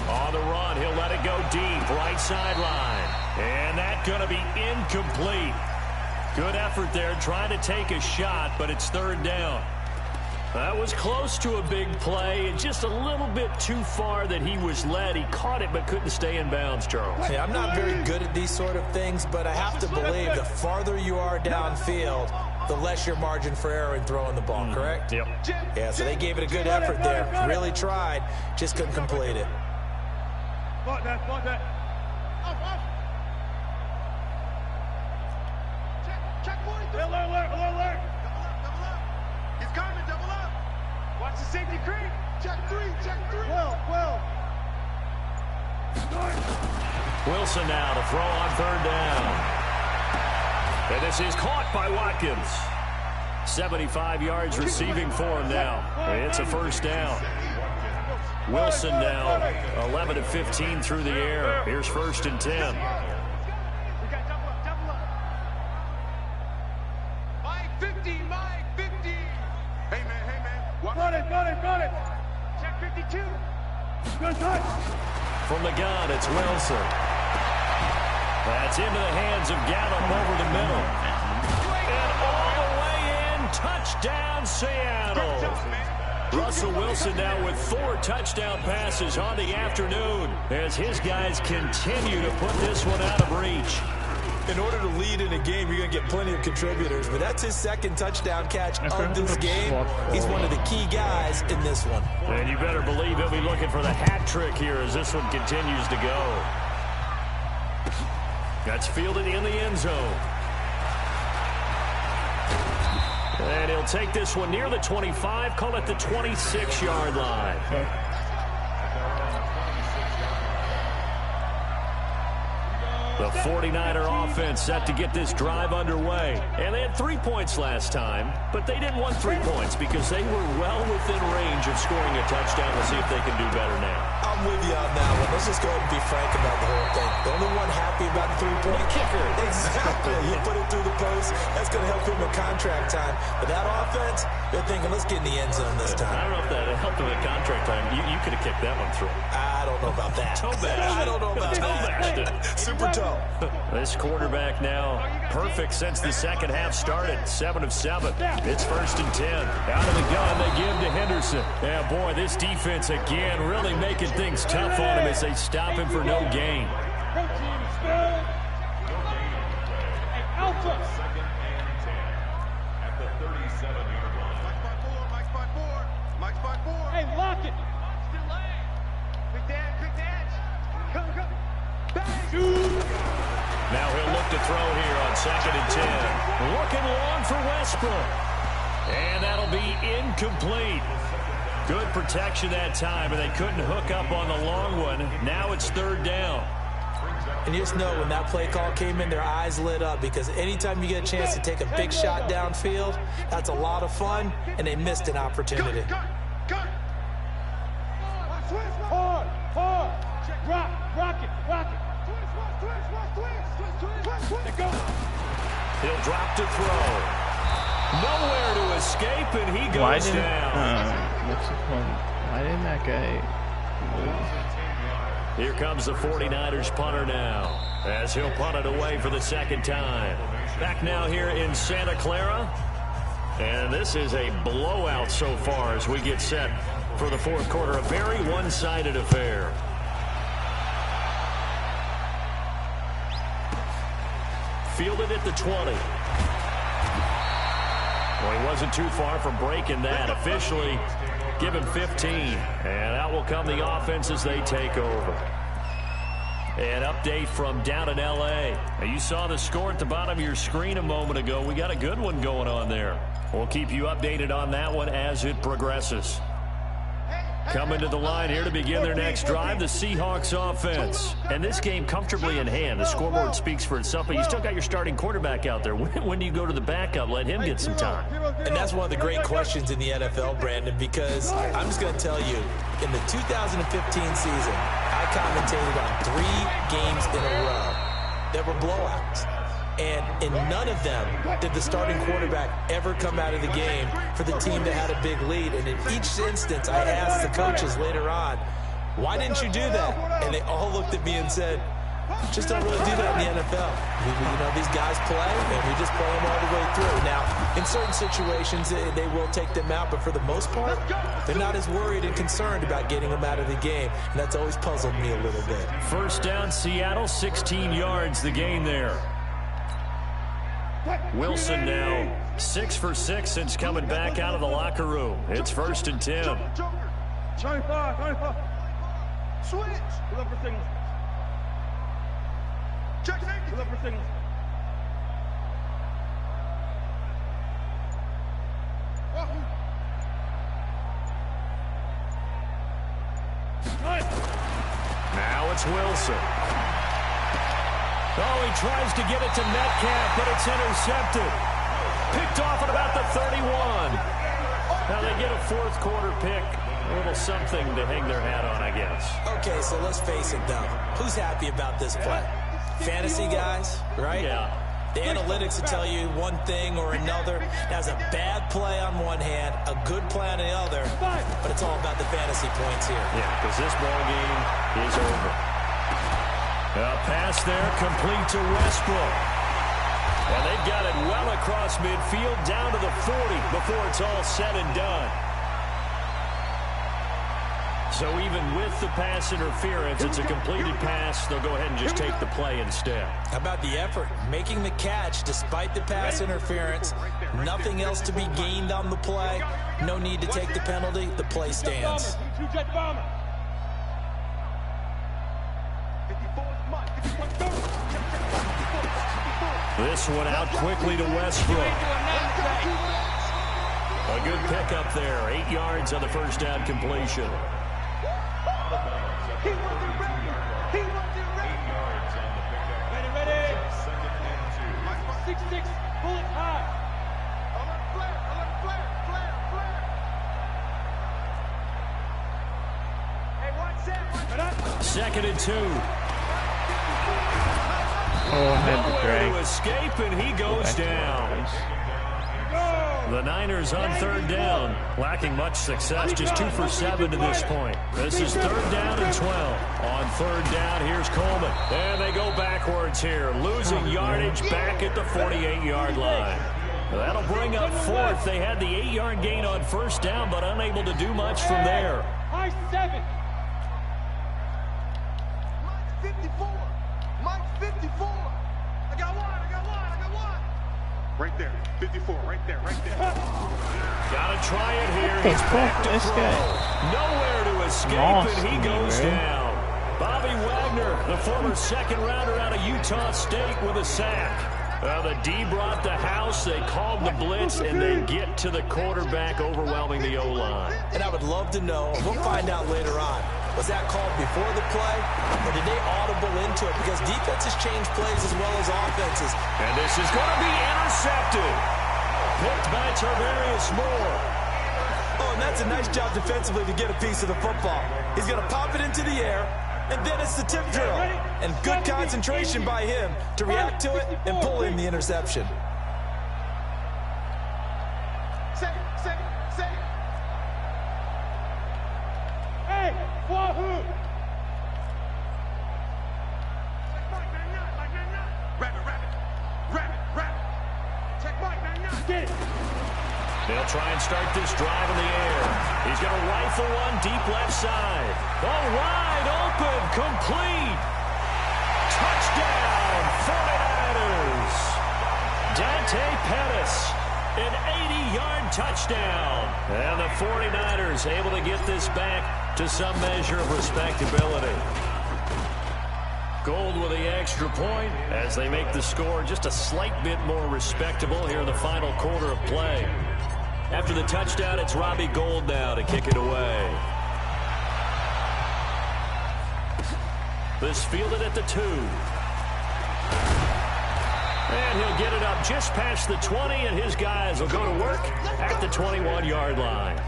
On the run, he'll let it go deep, right sideline. And that's going to be incomplete. Good effort there, trying to take a shot, but it's 3rd down. That was close to a big play, and just a little bit too far that he was led. He caught it but couldn't stay in bounds, Charles. Yeah, I'm not very good at these sort of things, but I have to believe the farther you are downfield, the less your margin for error in throwing the ball, correct? Yep. Yeah, so they gave it a good effort there. Really tried, just couldn't complete it. Block that, block that. Up. Check 43. Alert. Double up. He's coming, double up. Watch the safety creep. Check three. Well. Wilson now to throw on third down. And this is caught by Watkins. 75 yards receiving for him now. It's a first down. Wilson now 11 of 15 through the air. Here's 1st and 10. We got double up. Mike 50. Hey man. Run it. Check 52. Good touch. From the gun, it's Wilson. That's into the hands of Gallup over the middle. And all the way in, touchdown Seattle. Russell Wilson now with 4 touchdown passes on the afternoon as his guys continue to put this one out of reach. In order to lead in a game, you're going to get plenty of contributors, but that's his 2nd touchdown catch of this game. He's one of the key guys in this one. And you better believe he'll be looking for the hat trick here as this one continues to go. That's fielded in the end zone. And he'll take this one near the 25, call it the 26-yard line. The 49er offense set to get this drive underway. And they had 3 points last time, but they didn't want 3 points because they were well within range of scoring a touchdown. We'll see if they can do better now. I'm with you on that one. Let's just go ahead and be frank about the whole thing. The only one happy about the 3-point kicker. Exactly. You put it through the post. That's going to help him with contract time. But that offense, they're thinking, let's get in the end zone this time. I don't know if that helped him with contract time. You could have kicked that one through. I don't know about that. I don't know about that. Super toe. This quarterback now perfect since the second half started. 7 of 7. It's 1st and 10. Out of the gun, they give to Henderson. Yeah, boy, this defense again really making things tough on him as they stop him for no gain. Alpha. At the 37-yard line. Mike spot 4. Hey, lock it. Still laying. Quick dash. Come. Now he'll look to throw here on 2nd and 10. Looking long for Westbrook. And that'll be incomplete. Good protection that time, and they couldn't hook up on the long one. Now it's 3rd down. And you just know when that play call came in, their eyes lit up because anytime you get a chance to take a big shot downfield, that's a lot of fun, and they missed an opportunity. Cut. Hard. Rock it. Twist. Go. He'll drop to throw. Nowhere to escape, and he goes down. What's the point? Why didn't that guy move? Here comes the 49ers punter now as he'll punt it away for the 2nd time. Back now here in Santa Clara. And this is a blowout so far as we get set for the 4th quarter. A very one-sided affair. Fielded at the 20. Well, he wasn't too far from breaking that. Officially given 15. And out will come the offense as they take over. An update from down in L.A. Now, you saw the score at the bottom of your screen a moment ago. We got a good one going on there. We'll keep you updated on that one as it progresses. Coming to the line here to begin their next drive, the Seahawks offense. And this game comfortably in hand. The scoreboard speaks for itself, but you still got your starting quarterback out there. When do you go to the backup? Let him get some time. And that's one of the great questions in the NFL, Brandon, because I'm just going to tell you, in the 2015 season, I commentated on 3 games in a row that were blowouts. And in none of them did the starting quarterback ever come out of the game for the team that had a big lead. And in each instance, I asked the coaches later on, why didn't you do that? And they all looked at me and said, Just don't really do that in the NFL. You know, these guys play, and we just play them all the way through. Now, in certain situations, they will take them out, but for the most part, they're not as worried and concerned about getting them out of the game, and that's always puzzled me a little bit. First down, Seattle, 16 yards the gain there. Wilson now 6 for 6 since coming back out of the locker room. It's 1st and 10. 25. Switch. Look for signals. Check safety. Look for signals. Now it's Wilson. Oh, he tries to get it to Metcalf, but it's intercepted. Picked off at about the 31. Now they get a 4th quarter pick. A little something to hang their hat on, I guess. Okay, so let's face it, though. Who's happy about this play? Fantasy guys, right? Yeah. The analytics will tell you one thing or another. That's a bad play on one hand, a good play on the other, but it's all about the fantasy points here. Yeah, because this ball game is over. A pass there, complete to Westbrook. And they've got it well across midfield, down to the 40 before it's all said and done. So even with the pass interference, it's a completed pass. They'll go ahead and just take the play instead. How about the effort? Making the catch despite the pass interference. Nothing else to be gained on the play. No need to take the penalty. The play stands. This one out quickly to Westbrook. A good pickup there. 8 yards on the first down completion. He wasn't ready. Ready. 6-6. Pull it high. Alert flare. Hey, watch that. 2nd and 2. had to Nowhere drag. to escape, and he goes down. The Niners on 3rd down, lacking much success, just 2 for 7 to this point. This is 3rd down and 12. On 3rd down, here's Coleman. And they go backwards here, losing yardage back at the 48-yard line. That'll bring up 4th. They had the 8-yard gain on 1st down, but unable to do much from there. High 7. Mike 54. I got one. Right there. 54. Right there. Gotta try it here. What the He's back fuck, to this throw. guy? Nowhere to escape, Lost and he me, goes bro. down. Bobby Wagner, the former 2nd rounder out of Utah State, with a sack. The D brought the house. They called the blitz, and they get to the quarterback, overwhelming the O-line. And I would love to know, we'll find out later on, was that called before the play, or did they audible into it? Because defenses change plays as well as offenses. And this is going to be intercepted. Picked by Tarvarius Moore. Oh, and that's a nice job defensively to get a piece of the football. He's going to pop it into the air, and then it's the tip drill. And good concentration by him to react to it and pull in the interception. Hey, Wahoo! Rabbit. Check Mike, man, get it. They'll try and start this drive in the air. He's going to rifle one deep left side. Oh, wide open, complete. Touchdown, 49ers. Dante Pettis, an 80-yard touchdown. And the 49ers able to get this back to some measure of respectability. Gold with the extra point as they make the score just a slight bit more respectable here in the final quarter of play. After the touchdown, it's Robbie Gould now to kick it away. This fielded at the 2. And he'll get it up just past the 20, and his guys will go to work at the 21-yard line.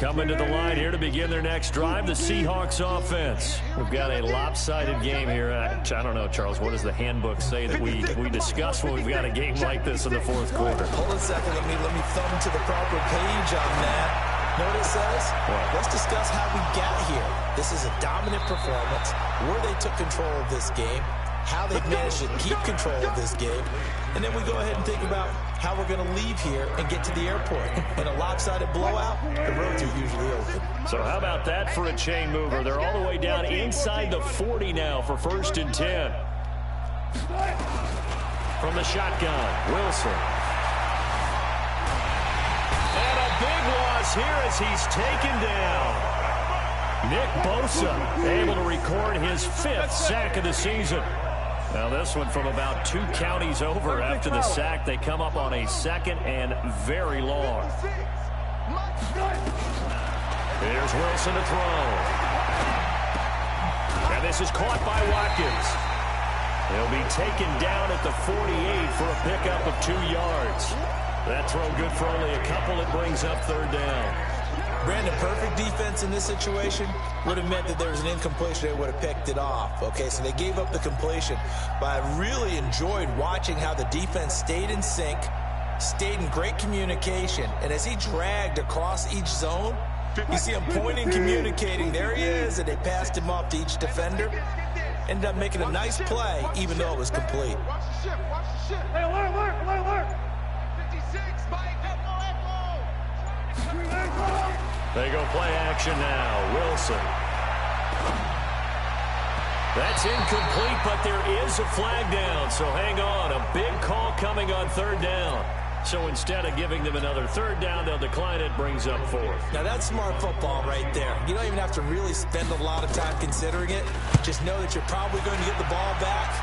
Coming to the line here to begin their next drive, the Seahawks offense. We've got a lopsided game here. I don't know, Charles, what does the handbook say that we discuss when we've got a game like this in the fourth quarter? Hold on a second. Let me thumb to the proper page on that. Know what it says? What? Let's discuss how we got here. This is a dominant performance, where they took control of this game, how they've managed to keep control of this game, and then we go ahead and think about how we're going to leave here and get to the airport. In a lopsided blowout, the roads are usually open. So how about that for a chain mover? They're all the way down inside the 40 now for 1st and 10. From the shotgun, Wilson. And a big loss here as he's taken down. Nick Bosa able to record his 5th sack of the season. Now this one from about 2 counties over after the sack. They come up on a 2nd and very long. Here's Wilson to throw. And this is caught by Watkins. He'll be taken down at the 48 for a pickup of 2 yards. That throw good for only a couple. It brings up 3rd down. Brandon, perfect defense in this situation would have meant that there was an incompletion. They would have picked it off. Okay, so they gave up the completion. But I really enjoyed watching how the defense stayed in sync, stayed in great communication. And as he dragged across each zone, you see him pointing, communicating. There he is, and they passed him off to each defender. Ended up making a nice play, even though it was complete. Watch the ship, watch the ship. Hey, alert. 56, Mike, They go play action now. Wilson. That's incomplete, but there is a flag down, so hang on. A big call coming on 3rd down. So instead of giving them another 3rd down, they'll decline it, brings up 4th. Now that's smart football right there. You don't even have to really spend a lot of time considering it. Just know that you're probably going to get the ball back.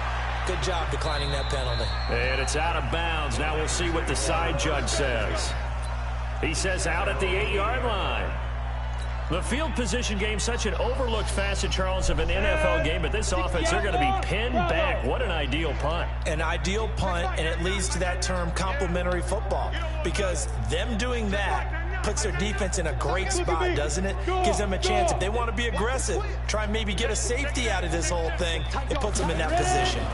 Good job declining that penalty. And it's out of bounds. Now we'll see what the side judge says. He says out at the 8-yard line. The field position game, such an overlooked facet, Charles, of an NFL game, but this offense, they're going to be pinned back. What an ideal punt. An ideal punt, and it leads to that term complementary football, because them doing that puts their defense in a great spot, doesn't it? Gives them a chance. If they want to be aggressive, try and maybe get a safety out of this whole thing, it puts them in that position.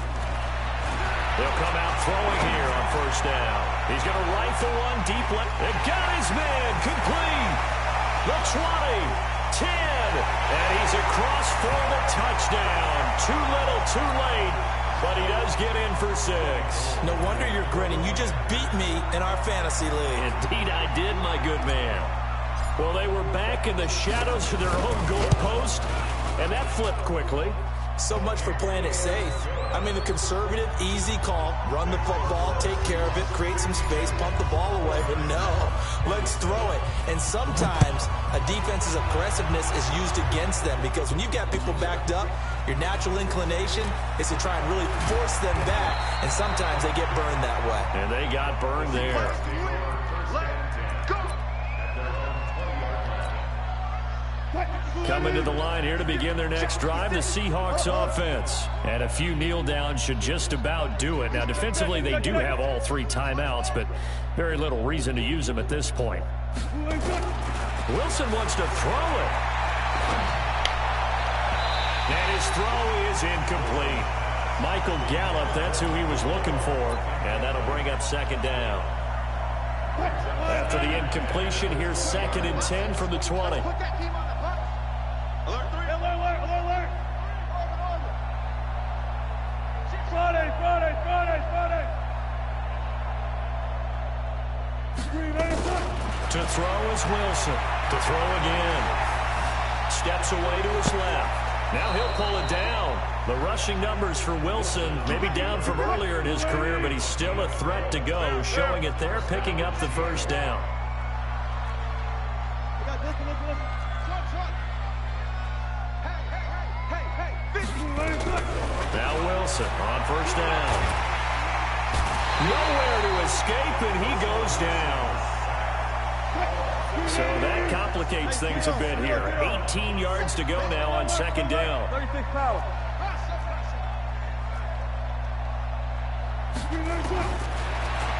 They'll come out throwing here on 1st down. He's going to rifle one deep left. They got his man, complete. The 20, 10, and he's across for the touchdown. Too little, too late, but he does get in for 6. No wonder you're grinning. You just beat me in our fantasy league. Indeed I did, my good man. Well, they were back in the shadows of their own goal post, and that flipped quickly. So much for playing it safe. I mean, the conservative, easy call, run the football, take care of it, create some space, pump the ball away, but no, let's throw it. And sometimes a defense's aggressiveness is used against them, because when you've got people backed up, your natural inclination is to try and really force them back, and sometimes they get burned that way. And they got burned there. Coming to the line here to begin their next drive, the Seahawks offense. And a few kneel downs should just about do it. Now, defensively, they do have all 3 timeouts, but very little reason to use them at this point. Wilson wants to throw it. And his throw is incomplete. Michael Gallup, that's who he was looking for. And that'll bring up 2nd down. After the incompletion, here's 2nd and 10 from the 20. To throw is Wilson. To throw again. Steps away to his left. Now he'll pull it down. The rushing numbers for Wilson, maybe down from earlier in his career, but he's still a threat to go, showing it there, picking up the 1st down. Now Wilson on 1st down. Nowhere to escape, and he goes down. So that complicates things a bit here. 18 yards to go now on 2nd down. 36 power.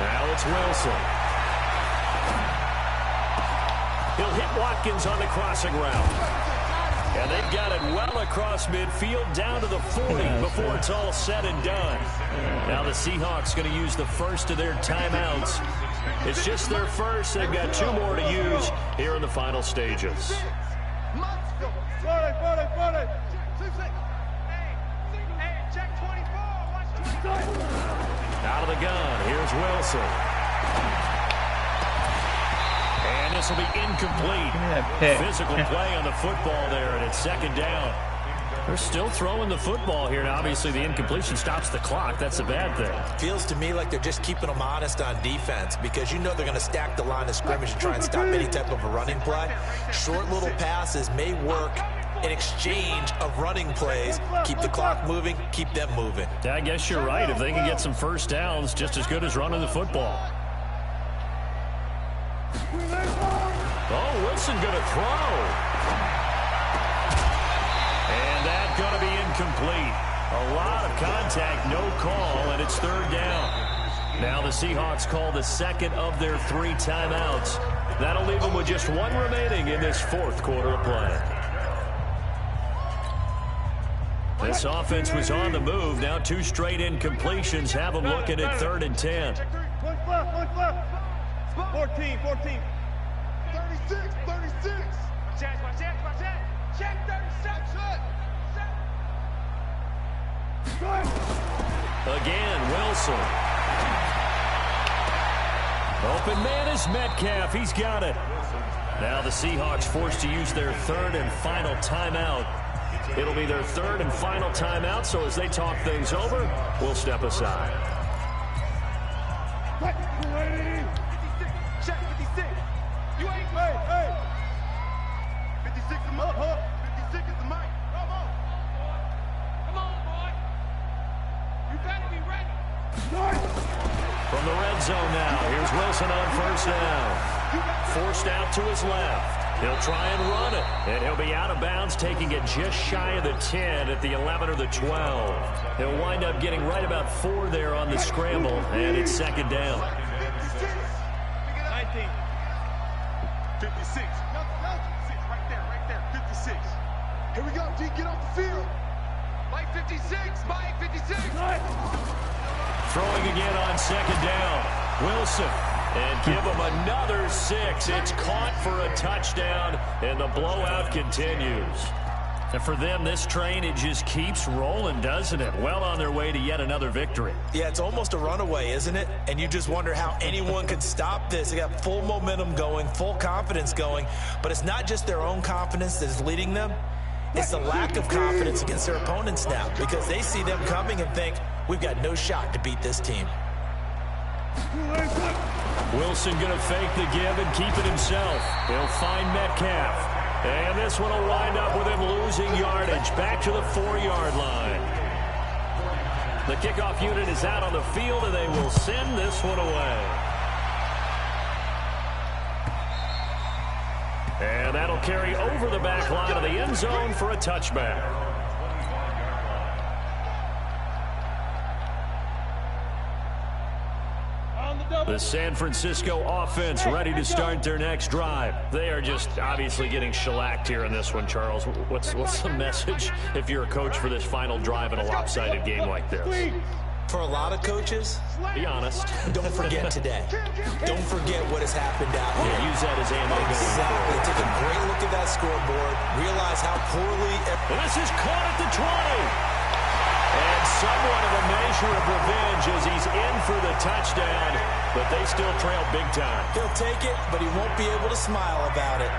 Now it's Wilson. He'll hit Watkins on the crossing route. And they've got it well across midfield down to the 40 before it's all said and done. Now the Seahawks going to use the first of their timeouts. It's just their first. They've got 2 more to use here in the final stages. Out of the gun, here's Wilson. And this will be incomplete. Physical play on the football there, and it's second down. They're still throwing the football here, and obviously the incompletion stops the clock. That's a bad thing. Feels to me like they're just keeping them honest on defense because you know they're going to stack the line of scrimmage and try and stop any type of a running play. Short little passes may work in exchange of running plays. Keep the clock moving, keep them moving. Yeah, I guess you're right. If they can get some first downs, just as good as running the football. Oh, Wilson going to throw. And that's going to be incomplete. A lot of contact, no call, and it's third down. Now the Seahawks call the second of their 3 timeouts. That'll leave them with just 1 remaining in this 4th quarter of play. This offense was on the move. Now 2 straight incompletions have them looking at 3rd and 10. 14. 36. Check 37. Again, Wilson. Open man is Metcalf. He's got it. Now the Seahawks forced to use their 3rd and final timeout. It'll be their 3rd and final timeout, so as they talk things over, we'll step aside. Check 56. You ain't hey. 56 is the mic. 56 is the mic. Come on, boy. You better be ready. From the red zone now, here's Wilson on first down. Forced out to his left. He'll try and run it, and he'll be out of bounds, taking it just shy of the 10 at the 11 or the 12. He'll wind up getting right about 4 there on the scramble, and it's second down. 19. 56. Right there. 56. Here we go, G. Get off the field. Mike 56. Mike 56. Throwing again on second down. Wilson. And give him another 6. It's caught for a touchdown, and the blowout continues. And for them, this train, it just keeps rolling, doesn't it? Well on their way to yet another victory. Yeah, it's almost a runaway, isn't it? And you just wonder how anyone could stop this. They got full momentum going, full confidence going. But it's not just their own confidence that is leading them. It's the lack of confidence against their opponents now because they see them coming and think, we've got no shot to beat this team. Wilson going to fake the give and keep it himself. He'll find Metcalf. And this one will wind up with him losing yardage back to the 4-yard line. The kickoff unit is out on the field, and they will send this one away. And that'll carry over the back line of the end zone for a touchback. The San Francisco offense ready to start their next drive. They are just obviously getting shellacked here in this one, Charles. What's the message if you're a coach for this final drive in a lopsided game like this? For a lot of coaches, be honest. Don't forget today. Don't forget what has happened out here. Use that as ammo. Exactly. Take a great look at that scoreboard. Realize how poorly... Well, this is caught at the 20. And somewhat of a measure of revenge as he's in for the touchdown, but they still trail big time. He'll take it, but he won't be able to smile about it.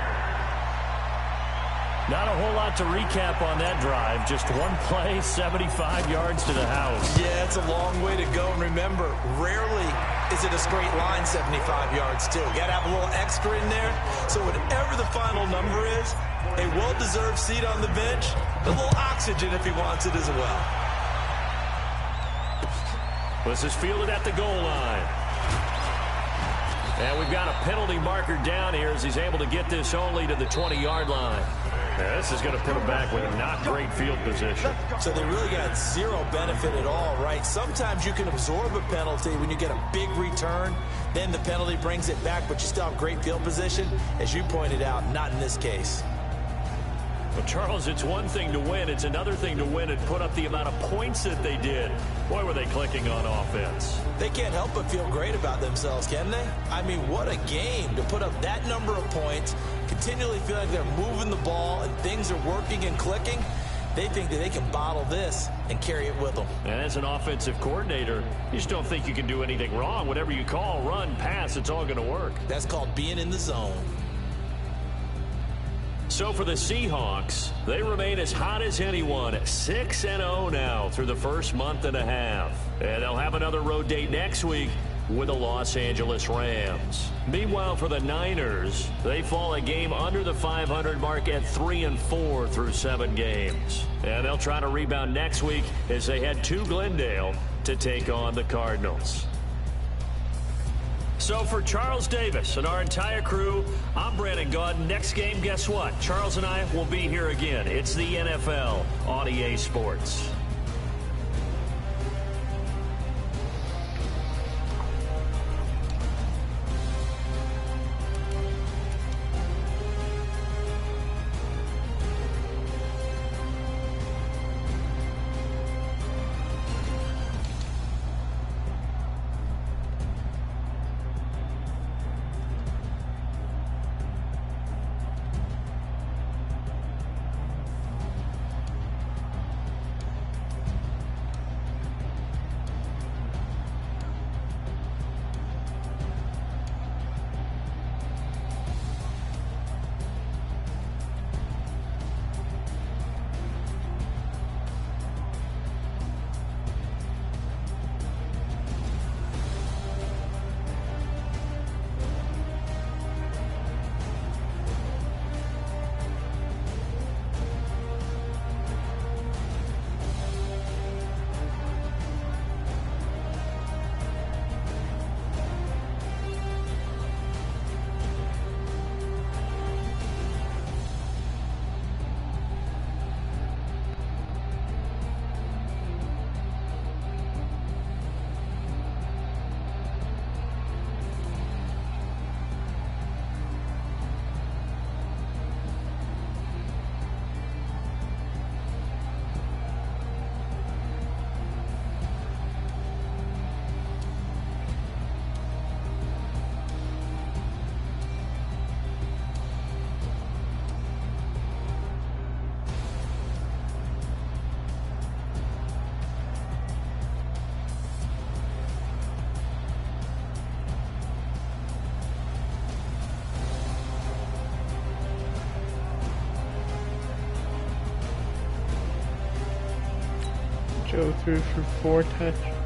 Not a whole lot to recap on that drive. Just one play, 75 yards to the house. Yeah, it's a long way to go. And remember, rarely is it a straight line 75 yards, too. Got to have a little extra in there. So whatever the final number is, a well-deserved seat on the bench, a little oxygen if he wants it as well. This is fielded at the goal line. And we've got a penalty marker down here as he's able to get this only to the 20-yard line. Yeah, this is going to put them back with a not great field position. So they really got zero benefit at all, right? Sometimes you can absorb a penalty when you get a big return. Then the penalty brings it back, but you still have great field position. As you pointed out, not in this case. Well, Charles, it's one thing to win. It's another thing to win and put up the amount of points that they did. Boy, were they clicking on offense. They can't help but feel great about themselves, can they? I mean, what a game to put up that number of points, continually feel like they're moving the ball and things are working and clicking. They think that they can bottle this and carry it with them. And as an offensive coordinator, you just don't think you can do anything wrong. Whatever you call, run, pass, it's all going to work. That's called being in the zone. So for the Seahawks, they remain as hot as anyone, 6-0 now through the first month and a half. And they'll have another road date next week with the Los Angeles Rams. Meanwhile, for the Niners, they fall a game under the 500 mark at 3-4 through 7 games. And they'll try to rebound next week as they head to Glendale to take on the Cardinals. So for Charles Davis and our entire crew, I'm Brandon Gaudin. Next game, guess what? Charles and I will be here again. It's the NFL on EA Sports. Joe threw for 4 touchdowns.